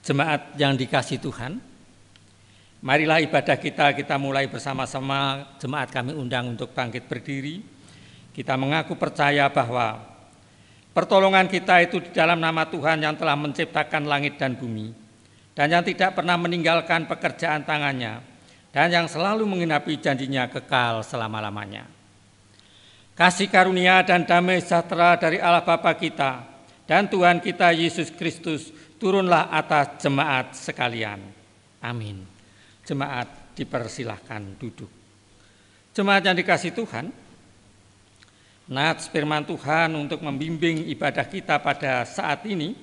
Jemaat yang dikasihi Tuhan, marilah ibadah kita mulai bersama-sama. Jemaat kami undang untuk bangkit berdiri. Kita mengaku percaya bahwa pertolongan kita itu di dalam nama Tuhan yang telah menciptakan langit dan bumi, dan yang tidak pernah meninggalkan pekerjaan tangannya, dan yang selalu menggenapi janjinya kekal selama-lamanya. Kasih karunia dan damai sejahtera dari Allah Bapa kita dan Tuhan kita Yesus Kristus turunlah atas jemaat sekalian. Amin. Jemaat dipersilahkan duduk. Jemaat yang dikasihi Tuhan, nats firman Tuhan untuk membimbing ibadah kita pada saat ini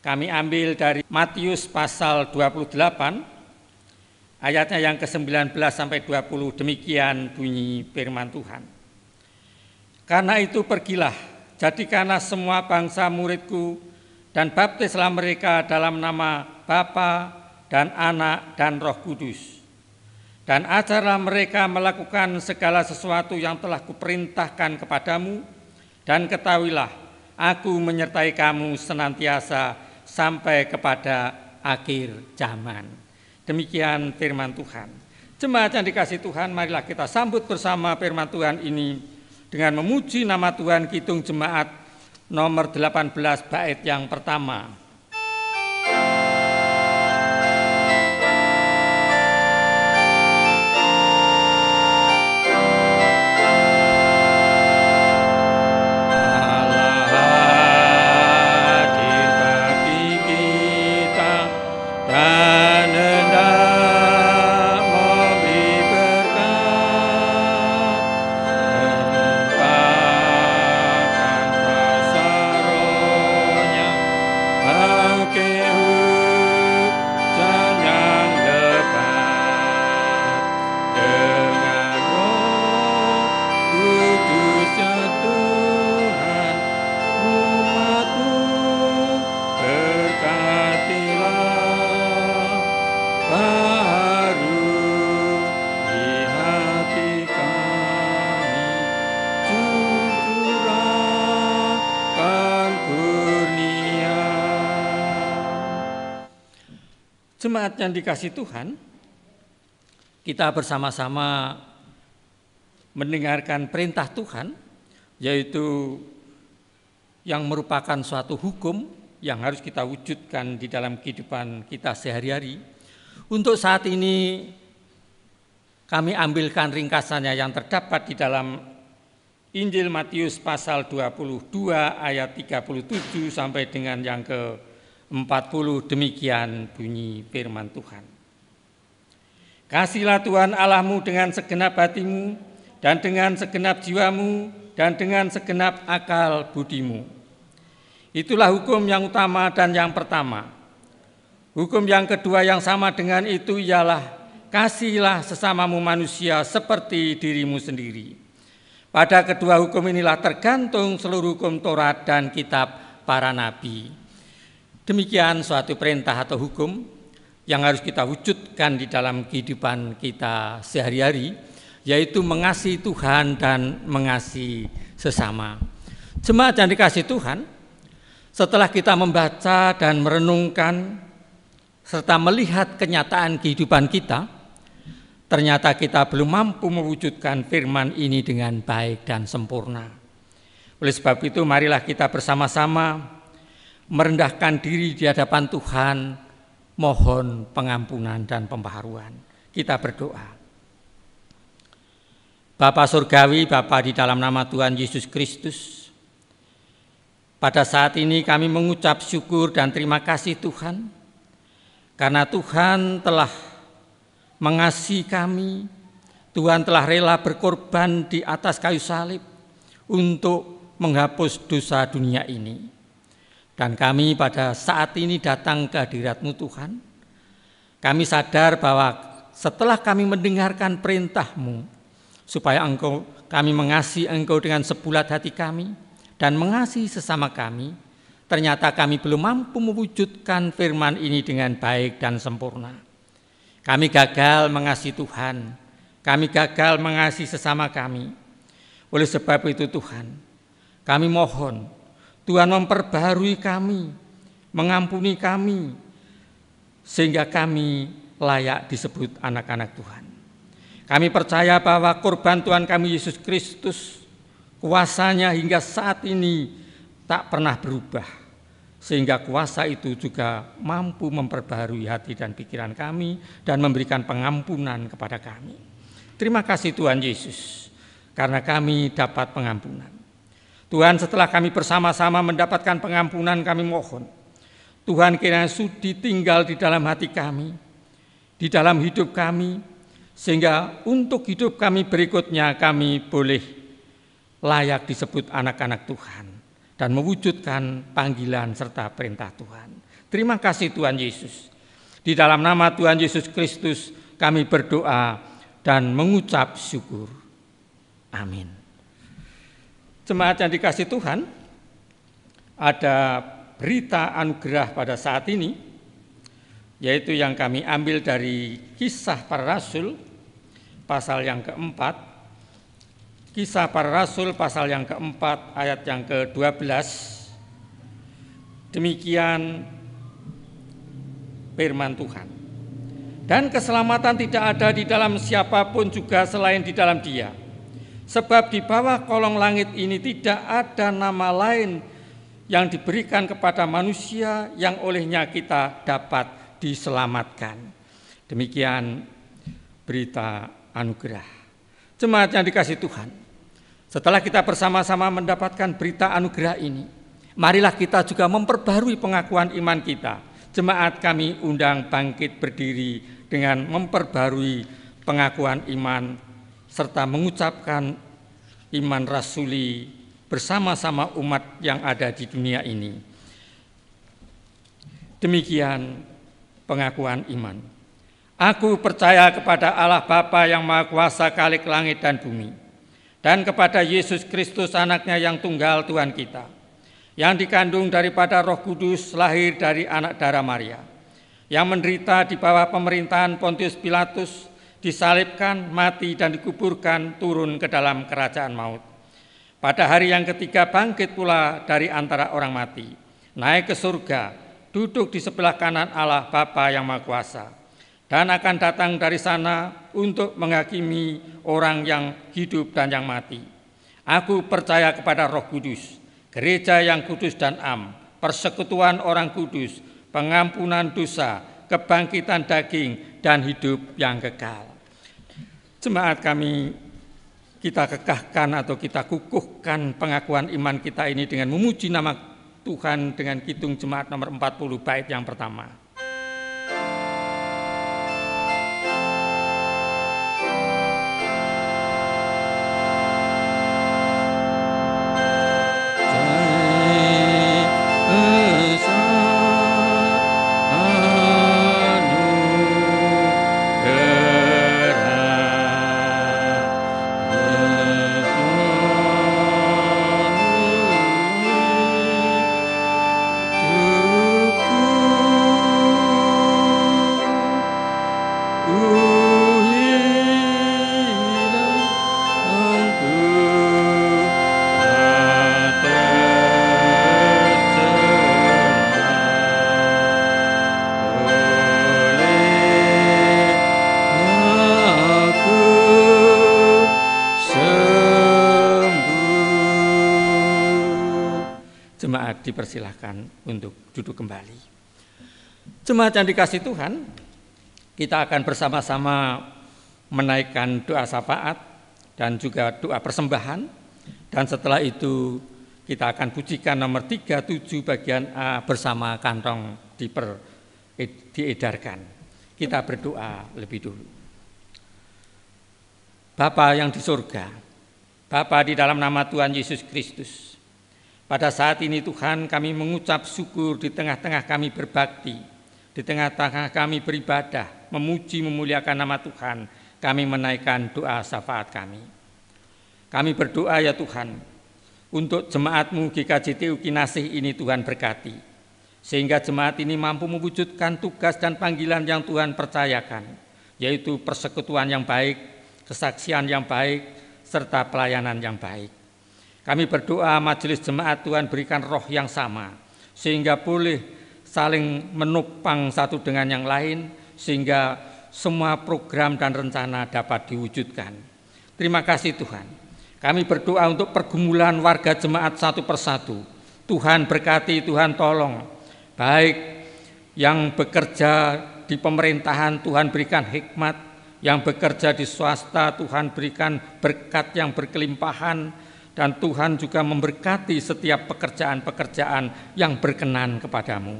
kami ambil dari Matius pasal 28 ayatnya yang ke-19 sampai 20. Demikian bunyi firman Tuhan. Karena itu pergilah, jadikanlah semua bangsa muridku dan baptislah mereka dalam nama Bapa dan Anak dan Roh Kudus. Dan ajarlah mereka melakukan segala sesuatu yang telah kuperintahkan kepadamu, dan ketahuilah, aku menyertai kamu senantiasa sampai kepada akhir zaman. Demikian firman Tuhan. Jemaat yang dikasihi Tuhan, marilah kita sambut bersama firman Tuhan ini dengan memuji nama Tuhan. Kidung Jemaat nomor 18 bait yang pertama. Jemaat yang dikasihi Tuhan, kita bersama-sama mendengarkan perintah Tuhan, yaitu yang merupakan suatu hukum yang harus kita wujudkan di dalam kehidupan kita sehari-hari. Untuk saat ini kami ambilkan ringkasannya yang terdapat di dalam Injil Matius pasal 22 ayat 37 sampai dengan yang ke-40. Demikian bunyi firman Tuhan. Kasihlah Tuhan Allahmu dengan segenap hatimu dan dengan segenap jiwamu dan dengan segenap akal budimu. Itulah hukum yang utama dan yang pertama. Hukum yang kedua yang sama dengan itu ialah kasihilah sesamamu manusia seperti dirimu sendiri. Pada kedua hukum inilah tergantung seluruh hukum Taurat dan kitab para nabi. Demikian suatu perintah atau hukum yang harus kita wujudkan di dalam kehidupan kita sehari-hari, yaitu mengasihi Tuhan dan mengasihi sesama. Jemaat yang dikasihi Tuhan, setelah kita membaca dan merenungkan serta melihat kenyataan kehidupan kita, ternyata kita belum mampu mewujudkan firman ini dengan baik dan sempurna. Oleh sebab itu, marilah kita bersama-sama merendahkan diri di hadapan Tuhan, mohon pengampunan dan pembaharuan. Kita berdoa. Bapa Surgawi, Bapa di dalam nama Tuhan Yesus Kristus, pada saat ini kami mengucap syukur dan terima kasih Tuhan, karena Tuhan telah mengasihi kami, Tuhan telah rela berkorban di atas kayu salib untuk menghapus dosa dunia ini. Dan kami pada saat ini datang ke hadirat-Mu Tuhan. Kami sadar bahwa setelah kami mendengarkan perintah-Mu, supaya kami mengasihi Engkau dengan sebulat hati kami dan mengasihi sesama kami, ternyata kami belum mampu mewujudkan firman ini dengan baik dan sempurna. Kami gagal mengasihi Tuhan, kami gagal mengasihi sesama kami. Oleh sebab itu Tuhan, kami mohon Tuhan memperbaharui kami, mengampuni kami, sehingga kami layak disebut anak-anak Tuhan. Kami percaya bahwa korban Tuhan kami Yesus Kristus, kuasanya hingga saat ini tak pernah berubah, sehingga kuasa itu juga mampu memperbaharui hati dan pikiran kami dan memberikan pengampunan kepada kami. Terima kasih Tuhan Yesus, karena kami dapat pengampunan. Tuhan, setelah kami bersama-sama mendapatkan pengampunan, kami mohon Tuhan kiranya sudi tinggal di dalam hati kami, di dalam hidup kami, sehingga untuk hidup kami berikutnya kami boleh layak disebut anak-anak Tuhan dan mewujudkan panggilan serta perintah Tuhan. Terima kasih Tuhan Yesus. Di dalam nama Tuhan Yesus Kristus kami berdoa dan mengucap syukur. Amin. Jemaat yang dikasihi Tuhan, ada berita anugerah pada saat ini, yaitu yang kami ambil dari Kisah Para Rasul pasal yang keempat. Kisah Para Rasul pasal yang keempat ayat yang ke-12. Demikian firman Tuhan. Dan keselamatan tidak ada di dalam siapapun juga selain di dalam Dia. Sebab di bawah kolong langit ini tidak ada nama lain yang diberikan kepada manusia yang olehnya kita dapat diselamatkan. Demikian berita anugerah. Jemaat yang dikasihi Tuhan, setelah kita bersama-sama mendapatkan berita anugerah ini, marilah kita juga memperbarui pengakuan iman kita. Jemaat kami undang bangkit berdiri dengan memperbarui pengakuan iman serta mengucapkan iman rasuli bersama-sama umat yang ada di dunia ini. Demikian pengakuan iman. Aku percaya kepada Allah Bapa yang Maha Kuasa, Khalik langit dan bumi, dan kepada Yesus Kristus anaknya yang tunggal Tuhan kita, yang dikandung daripada Roh Kudus, lahir dari anak darah Maria, yang menderita di bawah pemerintahan Pontius Pilatus, disalibkan, mati dan dikuburkan, turun ke dalam kerajaan maut. Pada hari yang ketiga bangkit pula dari antara orang mati, naik ke surga, duduk di sebelah kanan Allah Bapa yang Maha Kuasa, dan akan datang dari sana untuk menghakimi orang yang hidup dan yang mati. Aku percaya kepada Roh Kudus, gereja yang kudus dan am, persekutuan orang kudus, pengampunan dosa, kebangkitan daging, dan hidup yang kekal. Jemaat kami, kita kekahkan atau kita kukuhkan pengakuan iman kita ini dengan memuji nama Tuhan dengan kidung jemaat nomor 40 bait yang pertama. Jemaat dipersilahkan untuk duduk kembali. Jemaat yang dikasihi Tuhan, kita akan bersama-sama menaikkan doa syafaat dan juga doa persembahan, dan setelah itu kita akan pujikan nomor 37 bagian A bersama kantong diedarkan. Kita berdoa lebih dulu. Bapa yang di surga, Bapa di dalam nama Tuhan Yesus Kristus, pada saat ini Tuhan kami mengucap syukur di tengah-tengah kami berbakti, di tengah-tengah kami beribadah, memuji memuliakan nama Tuhan, kami menaikkan doa syafaat kami. Kami berdoa ya Tuhan, untuk jemaat-Mu GKJ TU Kinasih ini Tuhan berkati, sehingga jemaat ini mampu mewujudkan tugas dan panggilan yang Tuhan percayakan, yaitu persekutuan yang baik, kesaksian yang baik, serta pelayanan yang baik. Kami berdoa majelis jemaat Tuhan berikan roh yang sama, sehingga boleh saling menopang satu dengan yang lain sehingga semua program dan rencana dapat diwujudkan. Terima kasih Tuhan. Kami berdoa untuk pergumulan warga jemaat satu persatu. Tuhan berkati, Tuhan tolong. Baik yang bekerja di pemerintahan, Tuhan berikan hikmat. Yang bekerja di swasta, Tuhan berikan berkat yang berkelimpahan. Dan Tuhan juga memberkati setiap pekerjaan-pekerjaan yang berkenan kepadamu.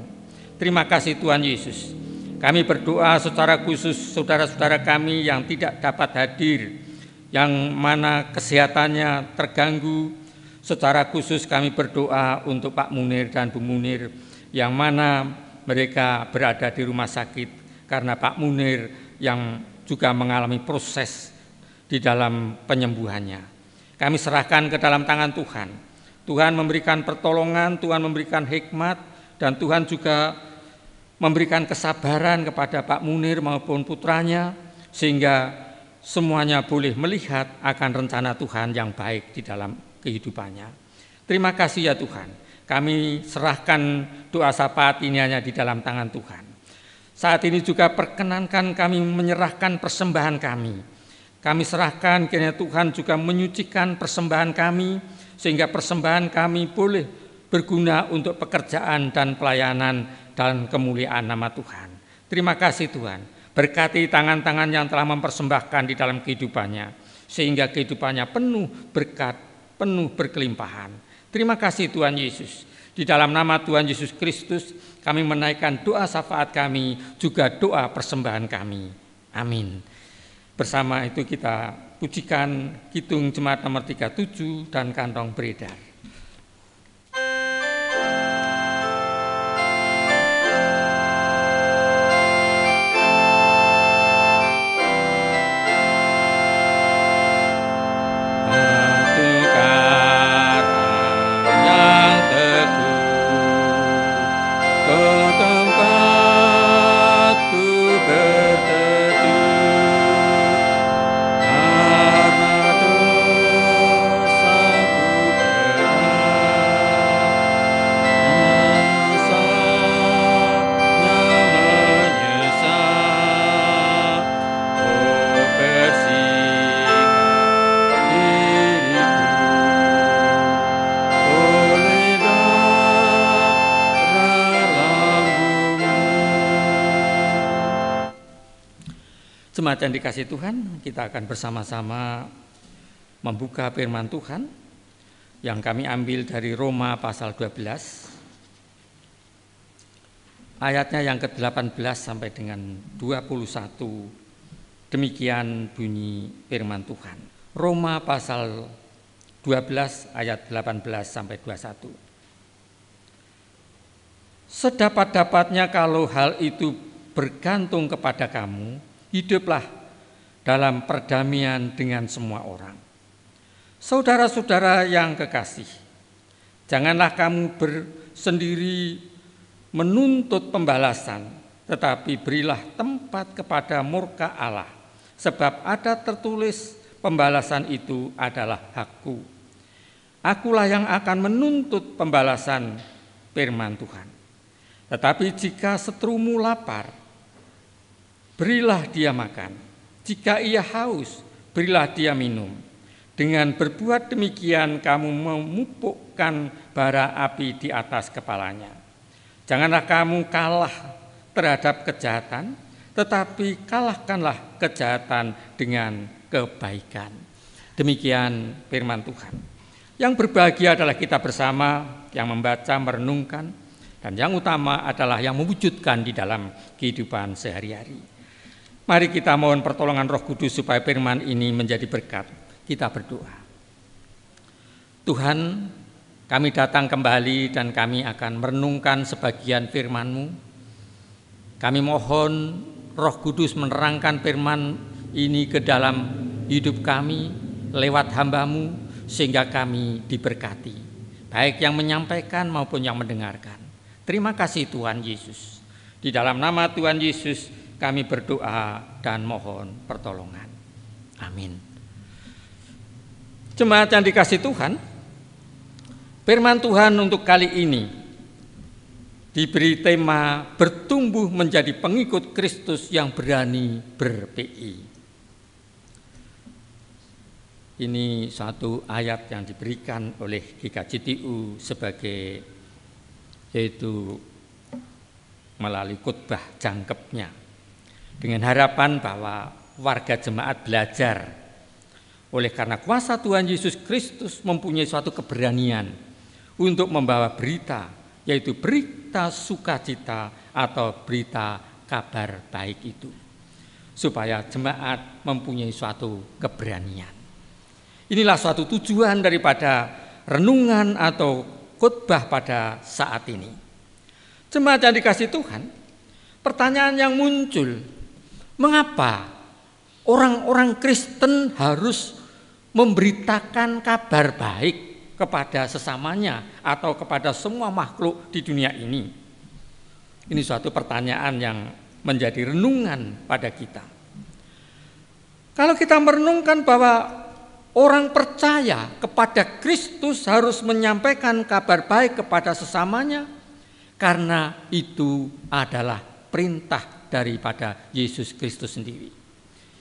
Terima kasih Tuhan Yesus. Kami berdoa secara khusus saudara-saudara kami yang tidak dapat hadir, yang mana kesehatannya terganggu. Secara khusus kami berdoa untuk Pak Munir dan Bu Munir, yang mana mereka berada di rumah sakit karena Pak Munir yang juga mengalami proses di dalam penyembuhannya. Kami serahkan ke dalam tangan Tuhan. Tuhan memberikan pertolongan, Tuhan memberikan hikmat, dan Tuhan juga memberikan kesabaran kepada Pak Munir maupun putranya, sehingga semuanya boleh melihat akan rencana Tuhan yang baik di dalam kehidupannya. Terima kasih ya Tuhan. Kami serahkan doa syafaat ini hanya di dalam tangan Tuhan. Saat ini juga perkenankan kami menyerahkan persembahan kami. Kami serahkan kiranya Tuhan juga menyucikan persembahan kami, sehingga persembahan kami boleh berguna untuk pekerjaan dan pelayanan dan kemuliaan nama Tuhan. Terima kasih Tuhan, berkati tangan-tangan yang telah mempersembahkan di dalam kehidupannya, sehingga kehidupannya penuh berkat, penuh berkelimpahan. Terima kasih Tuhan Yesus. Di dalam nama Tuhan Yesus Kristus kami menaikkan doa syafaat kami, juga doa persembahan kami. Amin. Bersama itu kita pujikan Kidung Jemaat nomor 37 dan Kantong Beredar. Jemaat yang dikasihi Tuhan, kita akan bersama-sama membuka firman Tuhan yang kami ambil dari Roma pasal 12 ayatnya yang ke-18 sampai dengan 21. Demikian bunyi firman Tuhan. Roma pasal 12 ayat 18 sampai 21. Sedapat-dapatnya kalau hal itu bergantung kepada kamu, hiduplah dalam perdamaian dengan semua orang. Saudara-saudara yang kekasih, janganlah kamu bersendiri menuntut pembalasan, tetapi berilah tempat kepada murka Allah, sebab ada tertulis, pembalasan itu adalah hakku. Akulah yang akan menuntut pembalasan, firman Tuhan. Tetapi jika seterumu lapar, berilah dia makan. Jika ia haus, berilah dia minum. Dengan berbuat demikian kamu memupukkan bara api di atas kepalanya. Janganlah kamu kalah terhadap kejahatan, tetapi kalahkanlah kejahatan dengan kebaikan. Demikian firman Tuhan. Yang berbahagia adalah kita bersama yang membaca, merenungkan, dan yang utama adalah yang mewujudkan di dalam kehidupan sehari-hari. Mari kita mohon pertolongan Roh Kudus supaya firman ini menjadi berkat. Kita berdoa. Tuhan, kami datang kembali dan kami akan merenungkan sebagian firman-Mu. Kami mohon Roh Kudus menerangkan firman ini ke dalam hidup kami lewat hamba-Mu, sehingga kami diberkati, baik yang menyampaikan maupun yang mendengarkan. Terima kasih Tuhan Yesus. Di dalam nama Tuhan Yesus kami berdoa dan mohon pertolongan. Amin. Jemaat yang dikasihi Tuhan, firman Tuhan untuk kali ini diberi tema bertumbuh menjadi pengikut Kristus yang berani ber-PI. Ini suatu ayat yang diberikan oleh GKJTU sebagai yaitu melalui khotbah jangkepnya, dengan harapan bahwa warga jemaat belajar oleh karena kuasa Tuhan Yesus Kristus mempunyai suatu keberanian untuk membawa berita, yaitu berita sukacita atau berita kabar baik itu, supaya jemaat mempunyai suatu keberanian. Inilah suatu tujuan daripada renungan atau khotbah pada saat ini. Jemaat yang dikasihi Tuhan, pertanyaan yang muncul, mengapa orang-orang Kristen harus memberitakan kabar baik kepada sesamanya atau kepada semua makhluk di dunia ini? Ini suatu pertanyaan yang menjadi renungan pada kita. Kalau kita merenungkan bahwa orang percaya kepada Kristus harus menyampaikan kabar baik kepada sesamanya, karena itu adalah perintah daripada Yesus Kristus sendiri.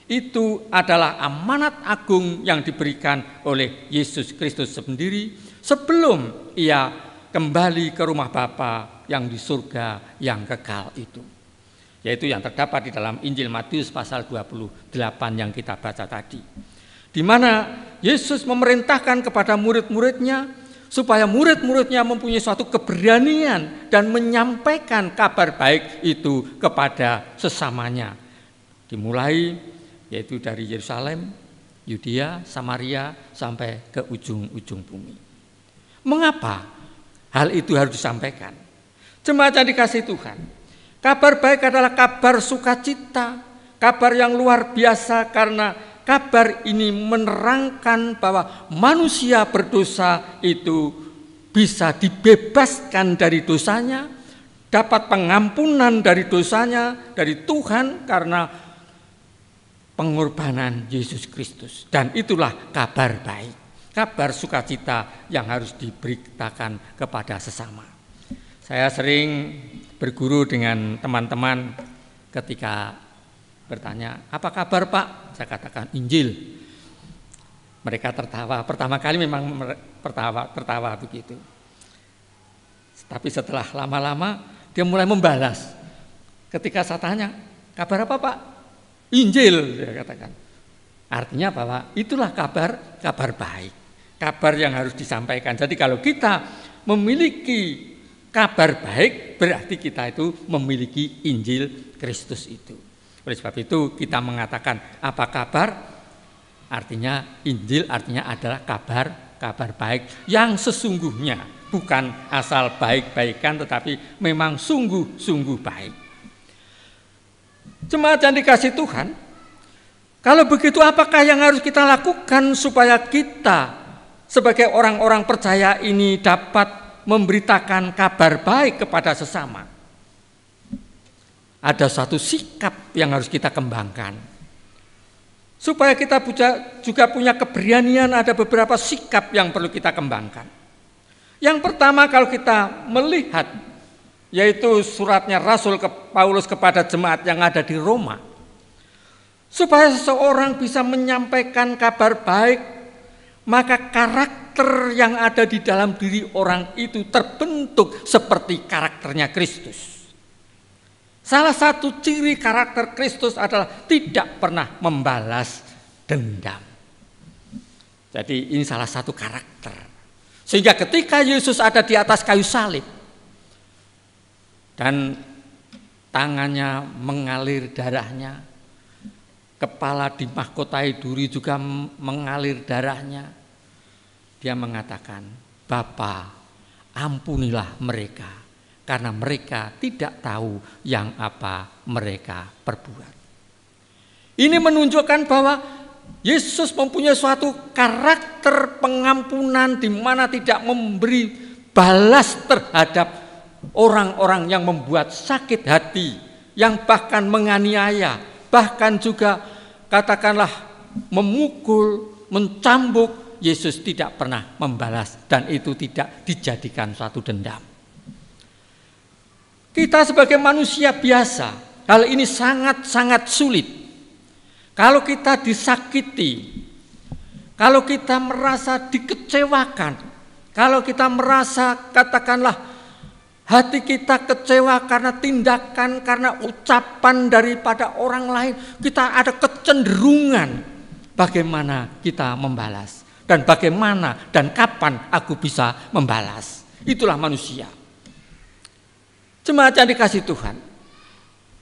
Itu adalah amanat agung yang diberikan oleh Yesus Kristus sendiri sebelum ia kembali ke rumah Bapa yang di surga yang kekal itu. Yaitu yang terdapat di dalam Injil Matius pasal 28 yang kita baca tadi. Di mana Yesus memerintahkan kepada murid-muridnya supaya murid-muridnya mempunyai suatu keberanian dan menyampaikan kabar baik itu kepada sesamanya. Dimulai yaitu dari Yerusalem, Yudea, Samaria sampai ke ujung-ujung bumi. Mengapa hal itu harus disampaikan? Jemaat yang dikasihi Tuhan, kabar baik adalah kabar sukacita, kabar yang luar biasa karena kabar ini menerangkan bahwa manusia berdosa itu bisa dibebaskan dari dosanya, dapat pengampunan dari dosanya dari Tuhan karena pengorbanan Yesus Kristus. Dan itulah kabar baik, kabar sukacita yang harus diberitakan kepada sesama. Saya sering berguru dengan teman-teman ketika bertanya, apa kabar Pak? Saya katakan Injil. Mereka tertawa. Pertama kali memang tertawa begitu. Tapi setelah lama-lama dia mulai membalas. Ketika saya tanya, kabar apa Pak? Injil, dia katakan. Artinya bahwa itulah kabar baik. Kabar yang harus disampaikan. Jadi kalau kita memiliki kabar baik, berarti kita itu memiliki Injil Kristus itu. Oleh sebab itu kita mengatakan apa kabar? Artinya Injil artinya adalah kabar baik yang sesungguhnya, bukan asal baik-baikan tetapi memang sungguh-sungguh baik. Jemaat yang dikasihi Tuhan, kalau begitu apakah yang harus kita lakukan supaya kita sebagai orang-orang percaya ini dapat memberitakan kabar baik kepada sesama? Ada satu sikap yang harus kita kembangkan. Supaya kita juga punya keberanian, ada beberapa sikap yang perlu kita kembangkan. Yang pertama kalau kita melihat, yaitu suratnya Rasul Paulus kepada jemaat yang ada di Roma. Supaya seseorang bisa menyampaikan kabar baik, maka karakter yang ada di dalam diri orang itu terbentuk seperti karakternya Kristus. Salah satu ciri karakter Kristus adalah tidak pernah membalas dendam. Jadi ini salah satu karakter. Sehingga ketika Yesus ada di atas kayu salib dan tangannya mengalir darahnya, kepala dimahkotai duri juga mengalir darahnya, dia mengatakan, Bapa, ampunilah mereka. Karena mereka tidak tahu yang apa mereka perbuat. Ini menunjukkan bahwa Yesus mempunyai suatu karakter pengampunan di mana tidak memberi balas terhadap orang-orang yang membuat sakit hati, yang bahkan menganiaya, bahkan juga katakanlah memukul, mencambuk. Yesus tidak pernah membalas dan itu tidak dijadikan suatu dendam. Kita sebagai manusia biasa, hal ini sangat-sangat sulit. Kalau kita disakiti, kalau kita merasa dikecewakan, kalau kita merasa katakanlah hati kita kecewa karena tindakan, karena ucapan daripada orang lain, kita ada kecenderungan bagaimana kita membalas. Dan bagaimana dan kapan aku bisa membalas. Itulah manusia. Jemaat yang dikasihi Tuhan,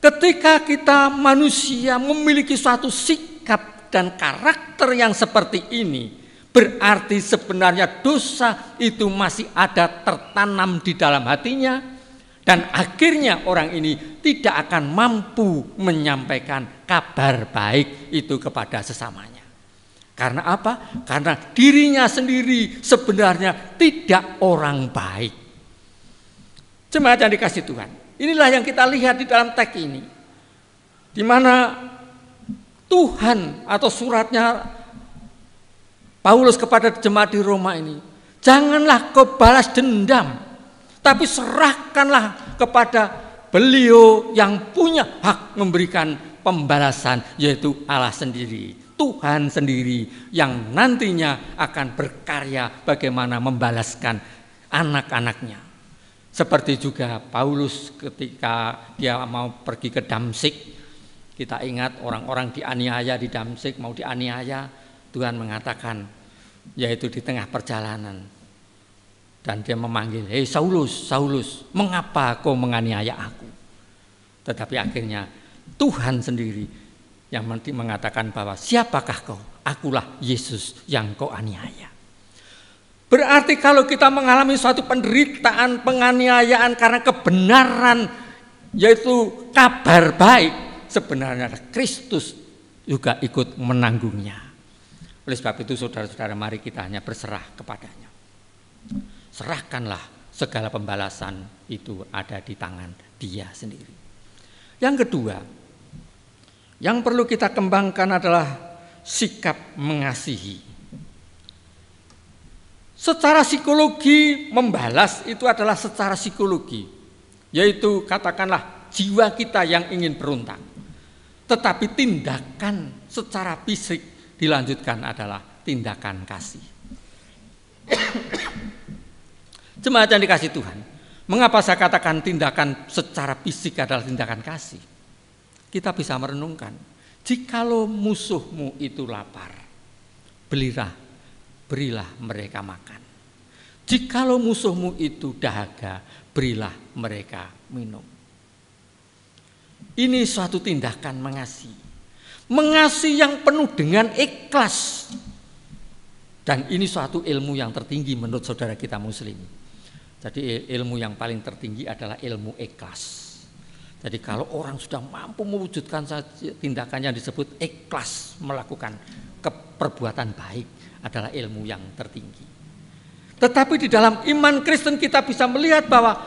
ketika kita manusia memiliki suatu sikap dan karakter yang seperti ini, berarti sebenarnya dosa itu masih ada tertanam di dalam hatinya, dan akhirnya orang ini tidak akan mampu menyampaikan kabar baik itu kepada sesamanya. Karena apa? Karena dirinya sendiri sebenarnya tidak orang baik. Jemaat yang dikasihi Tuhan, inilah yang kita lihat di dalam teks ini, di mana Tuhan atau suratnya Paulus kepada jemaat di Roma ini, janganlah kau balas dendam, tapi serahkanlah kepada beliau yang punya hak memberikan pembalasan, yaitu Allah sendiri, Tuhan sendiri yang nantinya akan berkarya bagaimana membalaskan anak-anaknya. Seperti juga Paulus ketika dia mau pergi ke Damsyik, kita ingat orang-orang dianiaya di Damsyik, mau dianiaya, Tuhan mengatakan, yaitu di tengah perjalanan, dan dia memanggil, hei Saulus, Saulus, mengapa kau menganiaya aku? Tetapi akhirnya Tuhan sendiri yang mengatakan bahwa siapakah kau? Akulah Yesus yang kau aniaya. Berarti kalau kita mengalami suatu penderitaan, penganiayaan karena kebenaran, yaitu kabar baik, sebenarnya Kristus juga ikut menanggungnya. Oleh sebab itu saudara-saudara, mari kita hanya berserah kepadanya. Serahkanlah segala pembalasan itu ada di tangan Dia sendiri. Yang kedua, yang perlu kita kembangkan adalah sikap mengasihi. Secara psikologi membalas itu adalah secara psikologi, yaitu katakanlah jiwa kita yang ingin berontak. Tetapi tindakan secara fisik dilanjutkan adalah tindakan kasih. Jemaat yang dikasihi Tuhan, mengapa saya katakan tindakan secara fisik adalah tindakan kasih? Kita bisa merenungkan, jikalau musuhmu itu lapar, berilah mereka makan. Jikalau musuhmu itu dahaga, berilah mereka minum. Ini suatu tindakan mengasihi. Mengasihi yang penuh dengan ikhlas. Dan ini suatu ilmu yang tertinggi menurut saudara kita muslim. Jadi ilmu yang paling tertinggi adalah ilmu ikhlas. Jadi kalau orang sudah mampu mewujudkan tindakan yang disebut ikhlas melakukan perbuatan baik, adalah ilmu yang tertinggi. Tetapi di dalam iman Kristen kita bisa melihat bahwa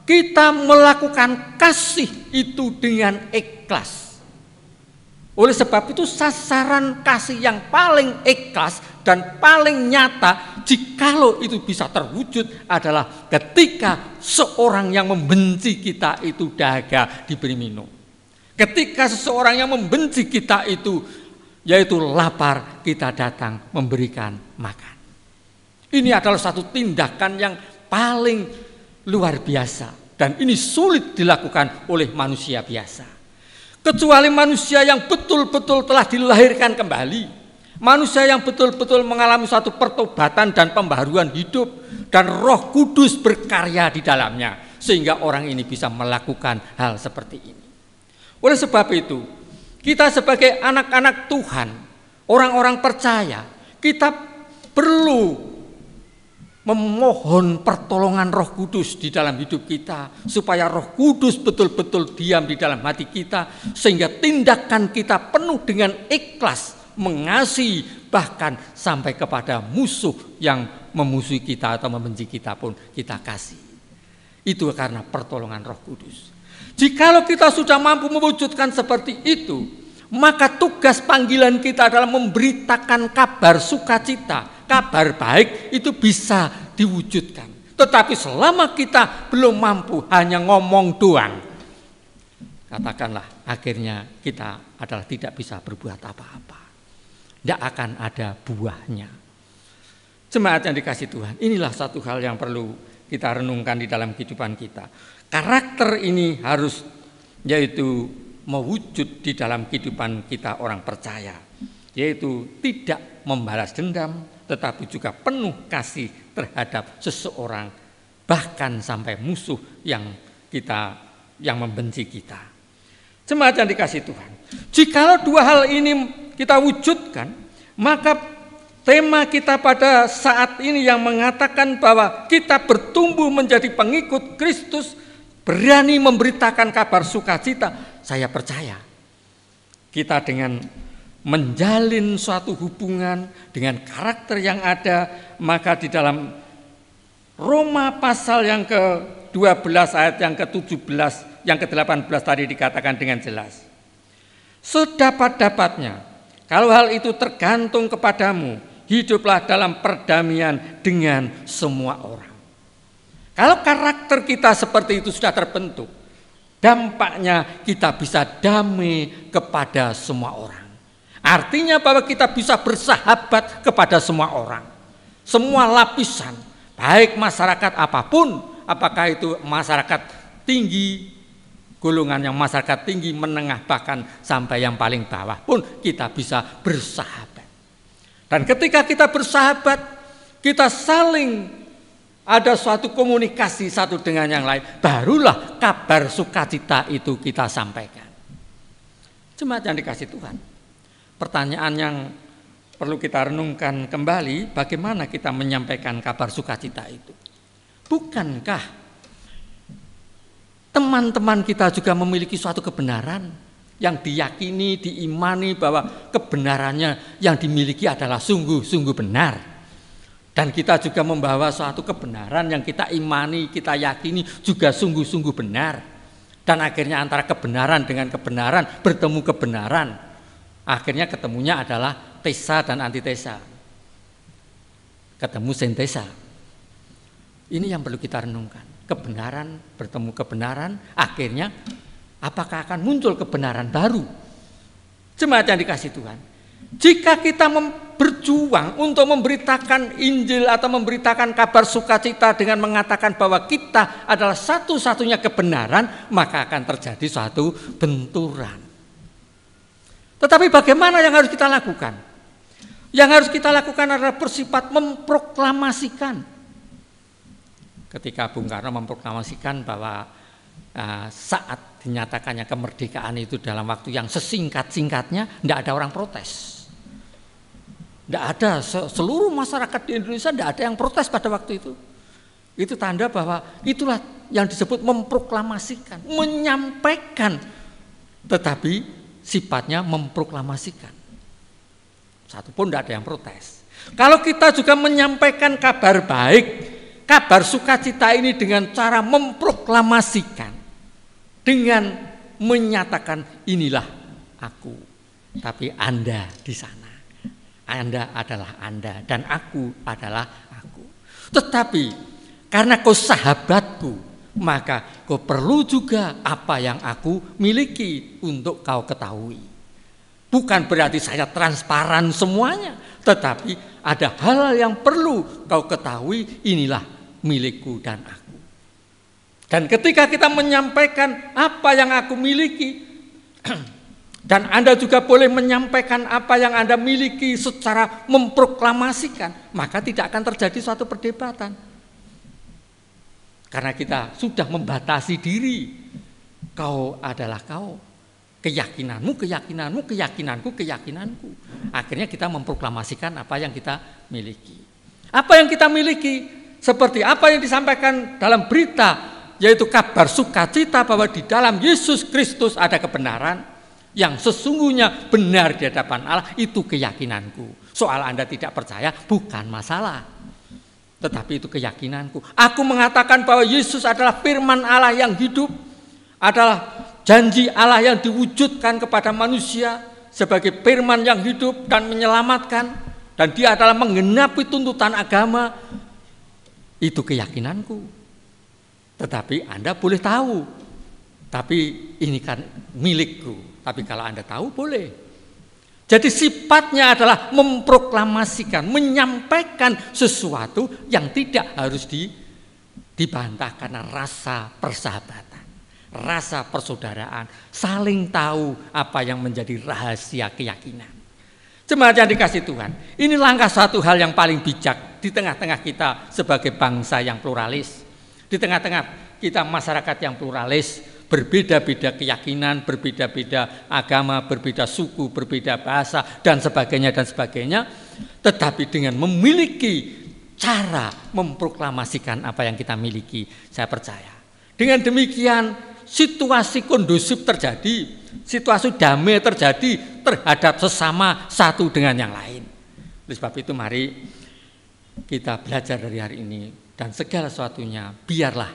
kita melakukan kasih itu dengan ikhlas. Oleh sebab itu sasaran kasih yang paling ikhlas dan paling nyata jikalau itu bisa terwujud adalah ketika seorang yang membenci kita itu dahaga diberi minum. Ketika seseorang yang membenci kita itu yaitu lapar, kita datang memberikan makan. Ini adalah satu tindakan yang paling luar biasa. Dan ini sulit dilakukan oleh manusia biasa. Kecuali manusia yang betul-betul telah dilahirkan kembali. Manusia yang betul-betul mengalami suatu pertobatan dan pembaharuan hidup. Dan Roh Kudus berkarya di dalamnya. Sehingga orang ini bisa melakukan hal seperti ini. Oleh sebab itu, kita sebagai anak-anak Tuhan, orang-orang percaya, kita perlu memohon pertolongan Roh Kudus di dalam hidup kita, supaya Roh Kudus betul-betul diam di dalam hati kita, sehingga tindakan kita penuh dengan ikhlas, mengasihi, bahkan sampai kepada musuh yang memusuhi kita atau membenci kita pun kita kasih. Itu karena pertolongan Roh Kudus. Jikalau kita sudah mampu mewujudkan seperti itu, maka tugas panggilan kita adalah memberitakan kabar sukacita, kabar baik itu bisa diwujudkan. Tetapi selama kita belum mampu hanya ngomong doang, katakanlah akhirnya kita adalah tidak bisa berbuat apa-apa. Tidak akan ada buahnya. Jemaat yang dikasihi Tuhan, inilah satu hal yang perlu kita renungkan di dalam kehidupan kita. Karakter ini harus yaitu mewujud di dalam kehidupan kita orang percaya, yaitu tidak membalas dendam, tetapi juga penuh kasih terhadap seseorang, bahkan sampai musuh yang membenci kita. Jemaat yang dikasihi Tuhan, jikalau dua hal ini kita wujudkan, maka tema kita pada saat ini yang mengatakan bahwa kita bertumbuh menjadi pengikut Kristus, berani memberitakan kabar sukacita. Saya percaya kita dengan menjalin suatu hubungan dengan karakter yang ada, maka di dalam Roma pasal yang ke-12 ayat yang ke-17, yang ke-18 tadi dikatakan dengan jelas, sedapat-dapatnya kalau hal itu tergantung kepadamu, hiduplah dalam perdamaian dengan semua orang. Kalau karakter kita seperti itu sudah terbentuk, dampaknya kita bisa damai kepada semua orang. Artinya bahwa kita bisa bersahabat kepada semua orang, semua lapisan, baik masyarakat apapun, apakah itu masyarakat tinggi, golongan yang masyarakat tinggi, menengah, bahkan sampai yang paling bawah pun kita bisa bersahabat. Dan ketika kita bersahabat, kita saling ada suatu komunikasi satu dengan yang lain, barulah kabar sukacita itu kita sampaikan. Jemaat yang dikasihi Tuhan, pertanyaan yang perlu kita renungkan kembali, bagaimana kita menyampaikan kabar sukacita itu? Bukankah teman-teman kita juga memiliki suatu kebenaran yang diyakini, diimani bahwa kebenarannya yang dimiliki adalah sungguh-sungguh benar? Dan kita juga membawa suatu kebenaran yang kita imani, kita yakini juga sungguh-sungguh benar. Dan akhirnya antara kebenaran dengan kebenaran bertemu kebenaran. Akhirnya ketemunya adalah tesa dan antitesa. Ketemu sintesa. Ini yang perlu kita renungkan. Kebenaran bertemu kebenaran, akhirnya apakah akan muncul kebenaran baru? Jemaat yang dikasihi Tuhan, jika kita berjuang untuk memberitakan Injil atau memberitakan kabar sukacita dengan mengatakan bahwa kita adalah satu-satunya kebenaran, maka akan terjadi suatu benturan. Tetapi bagaimana yang harus kita lakukan? Yang harus kita lakukan adalah bersifat memproklamasikan. Ketika Bung Karno memproklamasikan bahwa saat dinyatakannya kemerdekaan itu dalam waktu yang sesingkat-singkatnya, tidak ada orang protes. Tidak ada, seluruh masyarakat di Indonesia tidak ada yang protes pada waktu itu. Itu tanda bahwa itulah yang disebut memproklamasikan, menyampaikan, tetapi sifatnya memproklamasikan. Satu pun tidak ada yang protes. Kalau kita juga menyampaikan kabar baik, kabar sukacita ini dengan cara memproklamasikan, dengan menyatakan inilah aku, tapi Anda di sana. Anda adalah Anda dan aku adalah aku. Tetapi karena kau sahabatku, maka kau perlu juga apa yang aku miliki untuk kau ketahui. Bukan berarti saya transparan semuanya, tetapi ada hal yang perlu kau ketahui, inilah milikku dan aku. Dan ketika kita menyampaikan apa yang aku miliki, dan Anda juga boleh menyampaikan apa yang Anda miliki secara memproklamasikan, maka tidak akan terjadi suatu perdebatan. Karena kita sudah membatasi diri. Kau adalah kau. Keyakinanmu, keyakinanmu, keyakinanku, keyakinanku. Akhirnya kita memproklamasikan apa yang kita miliki. Apa yang kita miliki? Seperti apa yang disampaikan dalam berita, yaitu kabar sukacita bahwa di dalam Yesus Kristus ada kebenaran yang sesungguhnya benar di hadapan Allah, itu keyakinanku. Soal Anda tidak percaya bukan masalah, tetapi itu keyakinanku. Aku mengatakan bahwa Yesus adalah firman Allah yang hidup, adalah janji Allah yang diwujudkan kepada manusia sebagai firman yang hidup dan menyelamatkan, dan dia adalah menggenapi tuntutan agama. Itu keyakinanku. Tetapi Anda boleh tahu. Tapi ini kan milikku. Tapi kalau Anda tahu boleh. Jadi sifatnya adalah memproklamasikan, menyampaikan sesuatu yang tidak harus dibantah karena rasa persahabatan, rasa persaudaraan, saling tahu apa yang menjadi rahasia keyakinan. Jemaat yang dikasihi Tuhan, ini langkah satu hal yang paling bijak di tengah-tengah kita sebagai bangsa yang pluralis, di tengah-tengah kita masyarakat yang pluralis, berbeda-beda keyakinan, berbeda-beda agama, berbeda suku, berbeda bahasa, dan sebagainya, tetapi dengan memiliki cara memproklamasikan apa yang kita miliki, saya percaya. Dengan demikian, situasi kondusif terjadi, situasi damai terjadi terhadap sesama satu dengan yang lain. Oleh sebab itu mari kita belajar dari hari ini, dan segala sesuatunya biarlah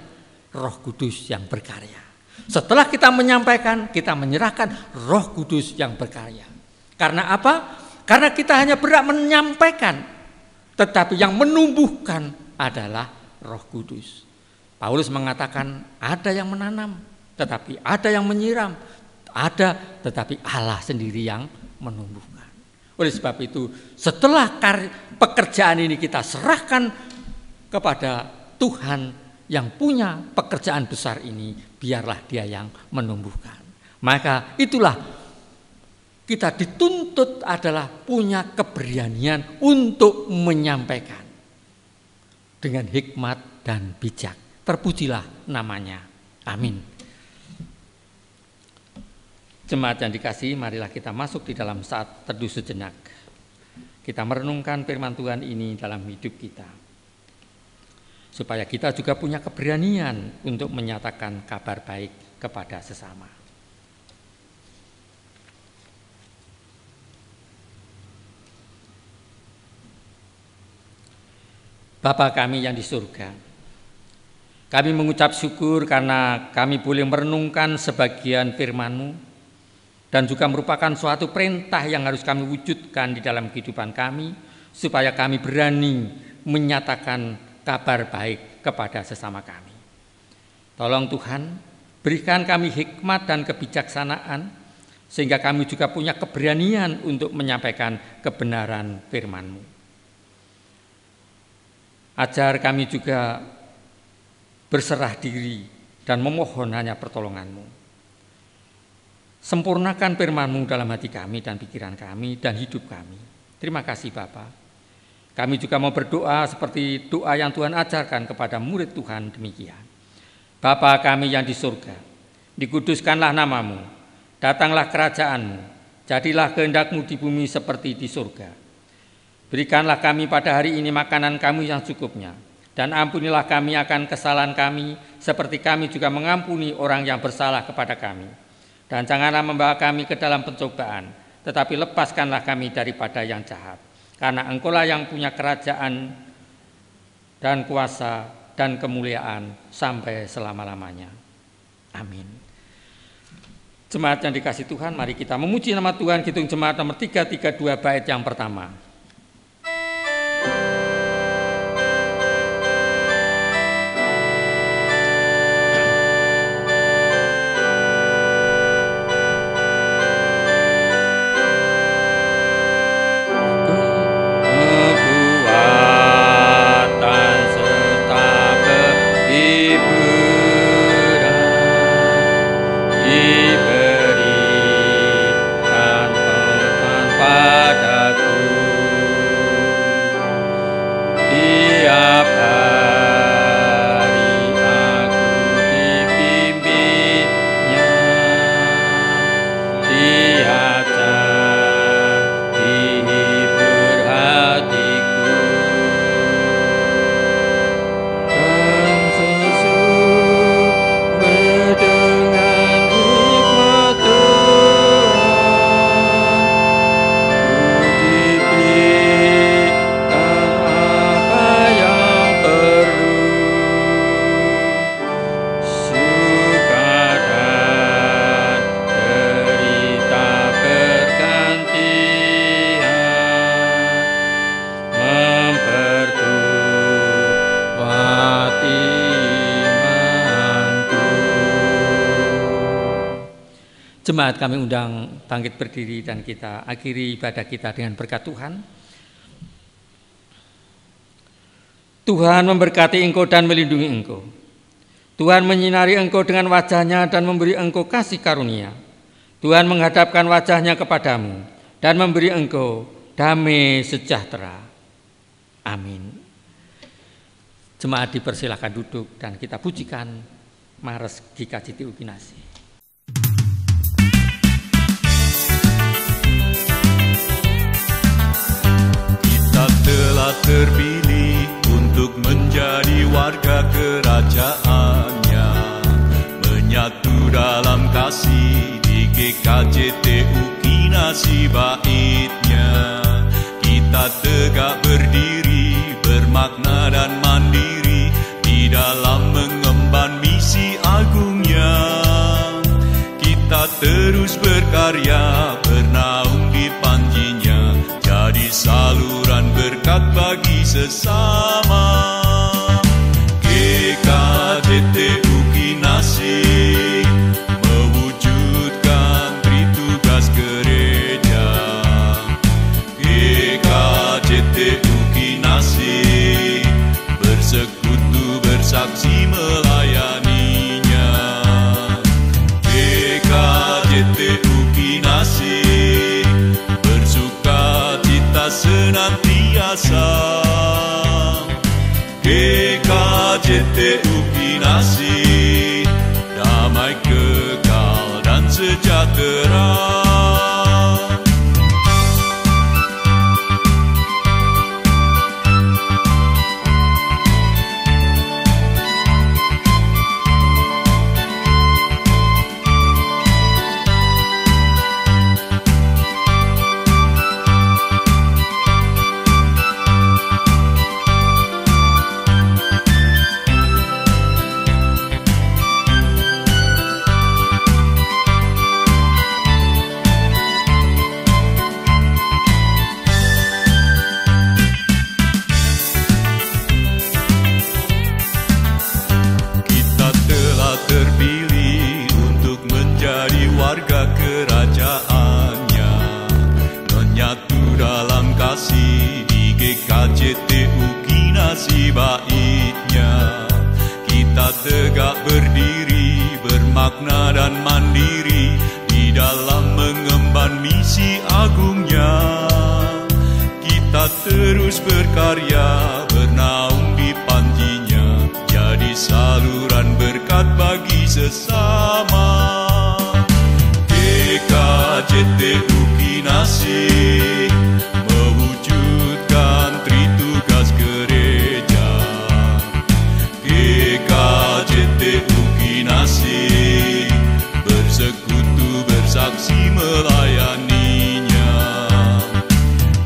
Roh Kudus yang berkarya. Setelah kita menyampaikan, kita menyerahkan Roh Kudus yang berkarya. Karena apa? Karena kita hanya berhak menyampaikan, tetapi yang menumbuhkan adalah Roh Kudus. Paulus mengatakan ada yang menanam, tetapi ada yang menyiram, ada tetapi Allah sendiri yang menumbuhkan. Oleh sebab itu, setelah pekerjaan ini kita serahkan kepada Tuhan yang punya pekerjaan besar ini, biarlah Dia yang menumbuhkan. Maka itulah kita dituntut adalah punya keberanian untuk menyampaikan dengan hikmat dan bijak. Terpujilah namanya. Amin. Jemaat yang dikasihi, marilah kita masuk di dalam saat teduh sejenak. Kita merenungkan firman Tuhan ini dalam hidup kita, supaya kita juga punya keberanian untuk menyatakan kabar baik kepada sesama. Bapa kami yang di surga, kami mengucap syukur karena kami boleh merenungkan sebagian firman-Mu dan juga merupakan suatu perintah yang harus kami wujudkan di dalam kehidupan kami, supaya kami berani menyatakan kabar baik kepada sesama kami. Tolong Tuhan, berikan kami hikmat dan kebijaksanaan, sehingga kami juga punya keberanian untuk menyampaikan kebenaran firman-Mu. Ajar kami juga berserah diri dan memohon hanya pertolongan-Mu. Sempurnakan firman-Mu dalam hati kami dan pikiran kami dan hidup kami. Terima kasih Bapa. Kami juga mau berdoa seperti doa yang Tuhan ajarkan kepada murid Tuhan demikian. Bapa kami yang di surga, dikuduskanlah nama-Mu, datanglah kerajaan-Mu, jadilah kehendak-Mu di bumi seperti di surga. Berikanlah kami pada hari ini makanan kami yang cukupnya, dan ampunilah kami akan kesalahan kami, seperti kami juga mengampuni orang yang bersalah kepada kami. Dan janganlah membawa kami ke dalam pencobaan, tetapi lepaskanlah kami daripada yang jahat. Karena Engkaulah yang punya kerajaan dan kuasa dan kemuliaan sampai selama-lamanya. Amin. Jemaat yang dikasihi Tuhan, mari kita memuji nama Tuhan. Kidung Jemaat nomor 332 bait yang pertama. Diberikan Tuhan padaku. Jemaat kami undang bangkit berdiri dan kita akhiri ibadah kita dengan berkat Tuhan. Tuhan memberkati engkau dan melindungi engkau. Tuhan menyinari engkau dengan wajah-Nya dan memberi engkau kasih karunia. Tuhan menghadapkan wajah-Nya kepadamu dan memberi engkau damai sejahtera. Amin. Jemaat dipersilakan duduk dan kita pujikan Mares GKJT Ukinasi. Kita telah terpilih untuk menjadi warga kerajaannya, menyatu dalam kasih di GKJT Ukinasi Baitnya. Kita tegak berdiri, bermakna dan mandiri di dalam mengemban misi agungnya. Kita terus berkarya, bernaung di panjinya, jadi saluran berkat bagi sesama. GKJT Ukinasi mewujudkan tritugas gereja. GKJT Ukinasi bersekutu bersaksi melayaninya. GKJT Ukinasi bersuka cita senantiasa. GKJT Ukinasi damai kekal dan sejahtera. GKJT Ukinasi Baitnya. Kita tegak berdiri, bermakna dan mandiri di dalam mengemban misi agungnya. Kita terus berkarya, bernaung di panjinya, jadi saluran berkat bagi sesama. GKJT Ukinasi mewujudkan tritugas gereja. GKJT Ukinasi bersekutu bersaksi melayaninya.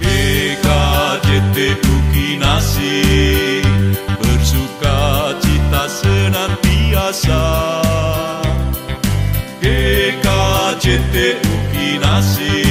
GKJT Ukinasi bersuka cita senantiasa. GKJT Ukinasi